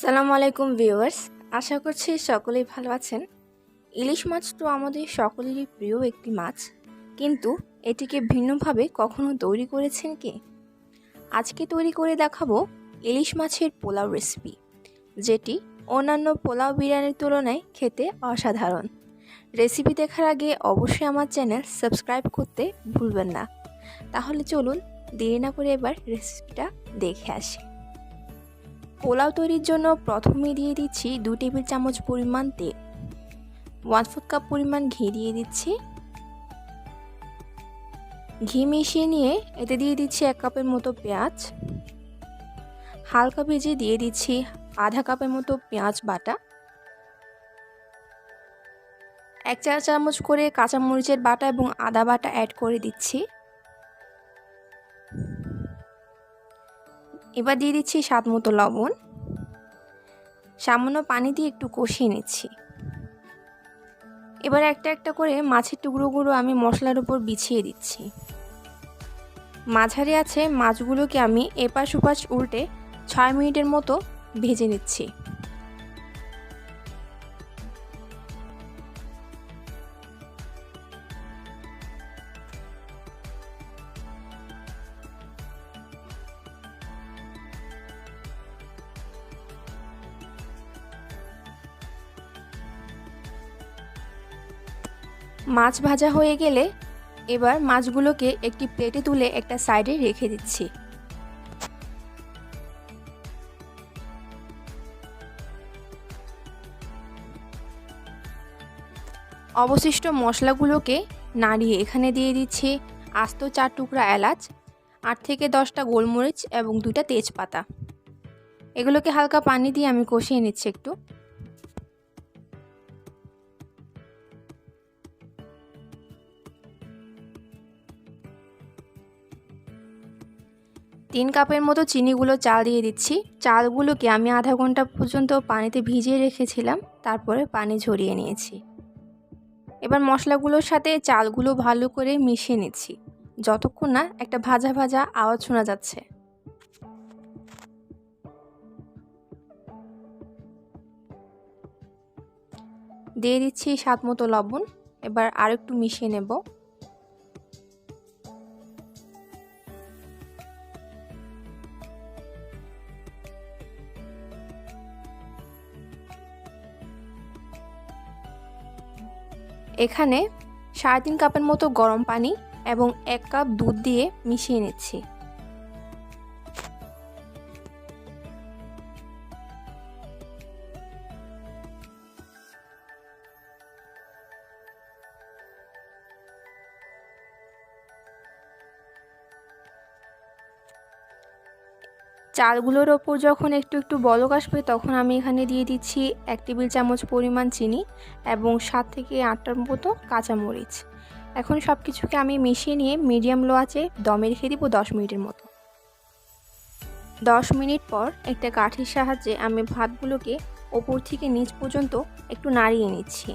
আসসালামু আলাইকুম ভিউয়ার্স, আশা করছি সকলেই ভালো আছেন। ইলিশ মাছ তো আমাদের সকলেরই প্রিয় একটি মাছ, কিন্তু এটিকে ভিন্নভাবে কখনো তৈরি করেছেন কি? আজকে তৈরি করে দেখাবো ইলিশ মাছের পোলাও রেসিপি, যেটি অন্যান্য পোলাও বিরিয়ানির তুলনায় খেতে অসাধারণ। রেসিপি দেখার আগে অবশ্যই আমার চ্যানেল সাবস্ক্রাইব করতে ভুলবেন না। তাহলে চলুন দেরি না করে এবার রেসিপিটা দেখে আসি। পোলাও তৈরির জন্য প্রথমে দিয়ে দিচ্ছি 2 টেবিল চামচ পরিমাণ তেল, 1/4 কাপ পরিমাণ ঘি দিয়ে দিচ্ছি। ঘি মিশিয়ে নিয়ে এতে দিয়ে দিচ্ছি 1 কাপের মতো পেঁয়াজ, হালকা ভেজে দিয়ে দিচ্ছি আধা কাপের মতো পেঁয়াজ বাটা, 1 চা চামচ করে কাঁচামরিচের বাটা এবং আদা বাটা অ্যাড করে দিচ্ছি। এবার দিয়ে দিচ্ছি স্বাদ মতো লবণ, সামান্য পানি দিয়ে একটু কষিয়ে নিচ্ছি। এবার একটা একটা করে মাছের টুকরোগুলো আমি মশলার উপর বিছিয়ে দিচ্ছি। মাঝারি আছে মাছগুলোকে আমি এপাশ ওপাশ উল্টে 6 মিনিটের মতো ভেজে নিচ্ছি। মাছ ভাজা হয়ে গেলে এবার মাছগুলোকে একটি প্লেটে তুলে একটা সাইডে রেখে দিচ্ছি। অবশিষ্ট মশলাগুলোকে নাড়িয়ে এখানে দিয়ে দিচ্ছি আস্ত 4 টুকরা এলাচ, 8 থেকে 10টা গোলমরিচ এবং 2টা তেজপাতা। এগুলোকে হালকা পানি দিয়ে আমি কষিয়ে নিচ্ছি একটু। তিন কাপের মতো চিনিগুলো চাল দিয়ে দিচ্ছি। চালগুলোকে আমি আধা ঘন্টা পর্যন্ত পানিতে ভিজিয়ে রেখেছিলাম, তারপরে পানি ঝরিয়ে নিয়েছি। এবার মশলাগুলোর সাথে চালগুলো ভালো করে মিশিয়ে নিচ্ছি, যতক্ষণ না একটা ভাজা ভাজা আওয়াজ শোনা যাচ্ছে। দিয়ে দিচ্ছি স্বাদ মতো লবণ। এবার আরেকটু মিশিয়ে নেব। এখানে 3.5 কাপের মতো গরম পানি এবং 1 কাপ দুধ দিয়ে মিশিয়ে নিচ্ছি। চালগুলোর ওপর যখন একটু একটু বলক আসবে তখন আমি এখানে দিয়ে দিচ্ছি 1 টেবিল চামচ পরিমাণ চিনি এবং 7 থেকে 8টার মতো কাঁচামরিচ। এখন সব কিছুকে আমি মিশিয়ে নিয়ে মিডিয়াম লো আঁচে দমে রেখে দিব 10 মিনিটের মতো। 10 মিনিট পর একটা কাঠির সাহায্যে আমি ভাতগুলোকে ওপর থেকে নিচ পর্যন্ত একটু নাড়িয়ে নিচ্ছি।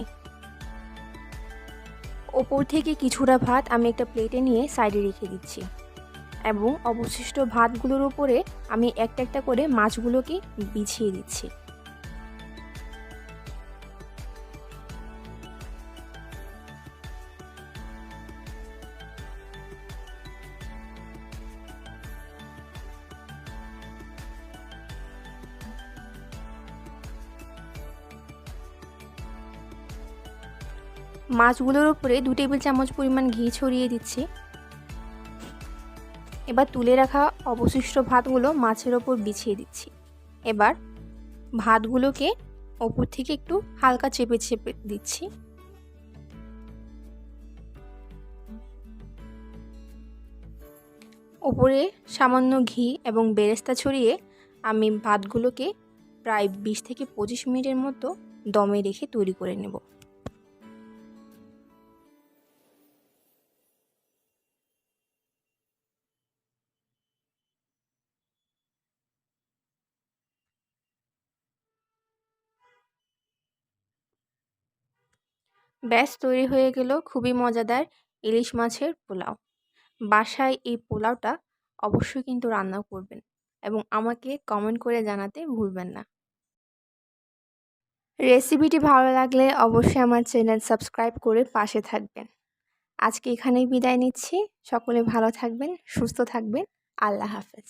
ওপর থেকে কিছুটা ভাত আমি একটা প্লেটে নিয়ে সাইডে রেখে দিচ্ছি এবং অবশিষ্ট ভাতগুলোর উপরে আমি একটা একটা করে মাছগুলোকে বিছিয়ে দিচ্ছি। মাছগুলোর উপরে 2 টেবিল চামচ পরিমাণ ঘি ছড়িয়ে দিচ্ছি। এবার তুলে রাখা অবশিষ্ট ভাতগুলো মাছের ওপর বিছিয়ে দিচ্ছি। এবার ভাতগুলোকে ওপর থেকে একটু হালকা চেপে চেপে দিচ্ছি। ওপরে সামান্য ঘি এবং বেরেস্তা ছড়িয়ে আমি ভাতগুলোকে প্রায় 20 থেকে 25 মিনিটের মতো দমে রেখে তৈরি করে নেব। ব্যাস তৈরি হয়ে গেল খুবই মজাদার ইলিশ মাছের পোলাও। বাসায় এই পোলাওটা অবশ্যই কিন্তু রান্না করবেন এবং আমাকে কমেন্ট করে জানাতে ভুলবেন না। রেসিপিটি ভালো লাগলে অবশ্যই আমার চ্যানেল সাবস্ক্রাইব করে পাশে থাকবেন। আজকে এখানেই বিদায় নিচ্ছি। সকলে ভালো থাকবেন, সুস্থ থাকবেন। আল্লাহ হাফেজ।